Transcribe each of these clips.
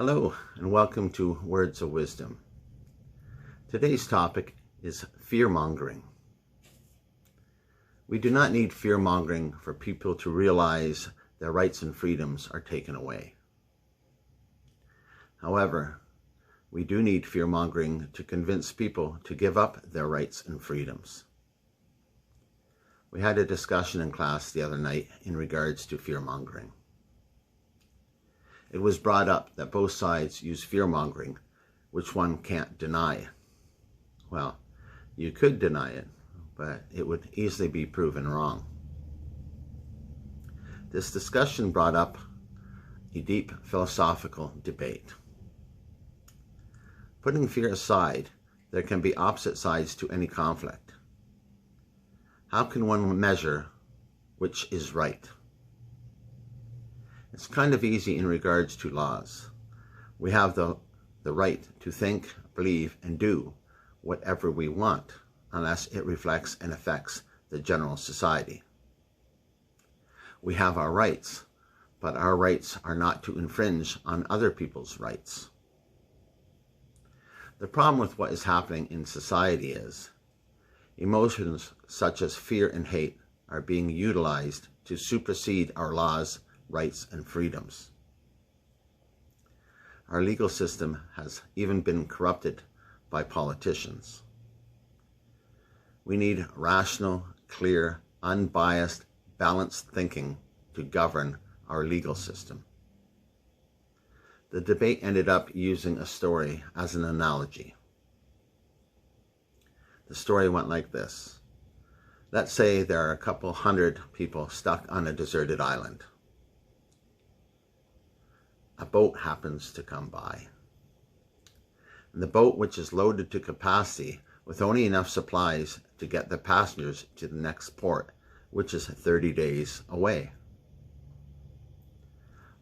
Hello and welcome to Words of Wisdom. Today's topic is fear-mongering. We do not need fear-mongering for people to realize their rights and freedoms are taken away. However, we do need fear-mongering to convince people to give up their rights and freedoms. We had a discussion in class the other night in regards to fear-mongering. It was brought up that both sides use fear-mongering, which one can't deny. Well, you could deny it, but it would easily be proven wrong. This discussion brought up a deep philosophical debate. Putting fear aside, there can be opposite sides to any conflict. How can one measure which is right? It's kind of easy in regards to laws. We have the right to think, believe, and do whatever we want, unless it reflects and affects the general society. We have our rights, but our rights are not to infringe on other people's rights. The problem with what is happening in society is emotions such as fear and hate are being utilized to supersede our laws, rights, and freedoms. Our legal system has even been corrupted by politicians. We need rational, clear, unbiased, balanced thinking to govern our legal system. The debate ended up using a story as an analogy. The story went like this. Let's say there are a couple hundred people stuck on a deserted island. A boat happens to come by. And the boat, which is loaded to capacity with only enough supplies to get the passengers to the next port, which is 30 days away.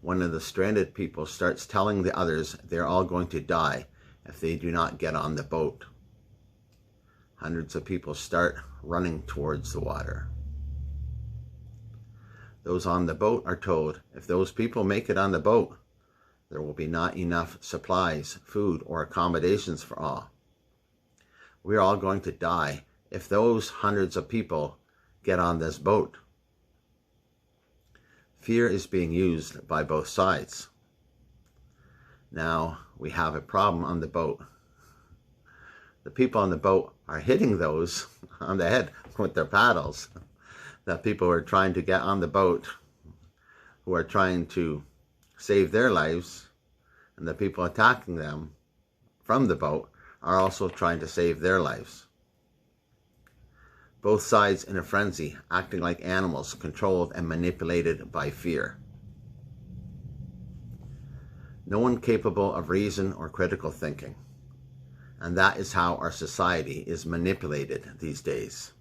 One of the stranded people starts telling the others they're all going to die if they do not get on the boat. Hundreds of people start running towards the water. Those on the boat are told if those people make it on the boat, there will be not enough supplies, food, or accommodations for all. We're all going to die if those hundreds of people get on this boat. Fear is being used by both sides. Now we have a problem on the boat. The people on the boat are hitting those on the head with their paddles. The people who are trying to get on the boat, who are trying to save their lives, and the people attacking them from the boat are also trying to save their lives. Both sides in a frenzy, acting like animals controlled and manipulated by fear. No one capable of reason or critical thinking. And that is how our society is manipulated these days.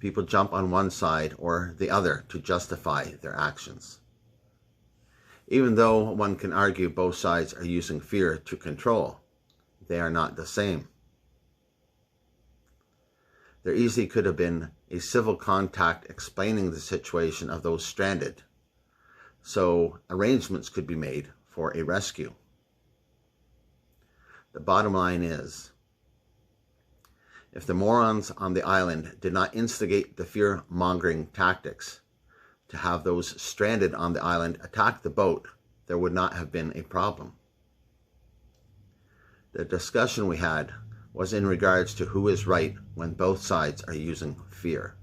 People jump on one side or the other to justify their actions. Even though one can argue both sides are using fear to control, they are not the same. There easily could have been a civil contact explaining the situation of those stranded, so arrangements could be made for a rescue. The bottom line is, if the morons on the island did not instigate the fear-mongering tactics to have those stranded on the island attack the boat, there would not have been a problem. The discussion we had was in regards to who is right when both sides are using fear.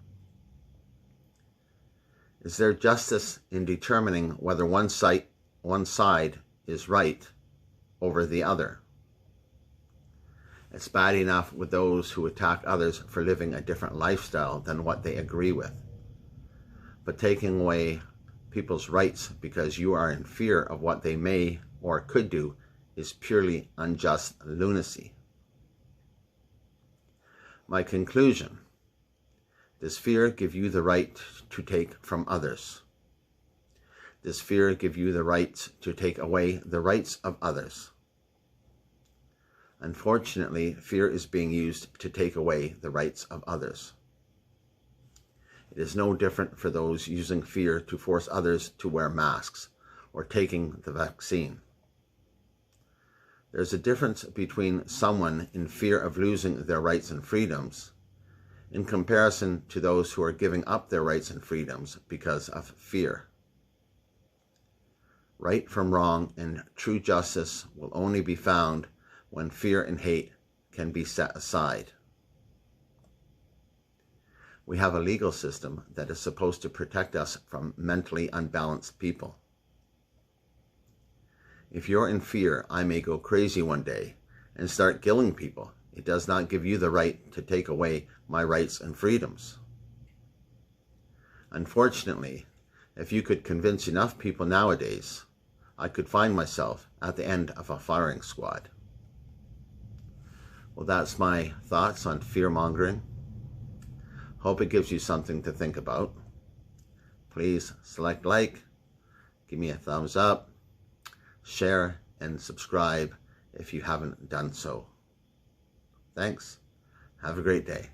Is there justice in determining whether one side is right over the other? It's bad enough with those who attack others for living a different lifestyle than what they agree with. But taking away people's rights because you are in fear of what they may or could do is purely unjust lunacy. My conclusion: does fear give you the right to take from others? Does fear give you the right to take away the rights of others? Unfortunately, fear is being used to take away the rights of others. It is no different for those using fear to force others to wear masks or taking the vaccine. There's a difference between someone in fear of losing their rights and freedoms in comparison to those who are giving up their rights and freedoms because of fear. Right from wrong and true justice will only be found when fear and hate can be set aside. We have a legal system that is supposed to protect us from mentally unbalanced people. If you're in fear, I may go crazy one day and start killing people. It does not give you the right to take away my rights and freedoms. Unfortunately, if you could convince enough people nowadays, I could find myself at the end of a firing squad. Well, that's my thoughts on fear-mongering. Hope it gives you something to think about. Please select like, give me a thumbs up, share, and subscribe if you haven't done so. Thanks. Have a great day.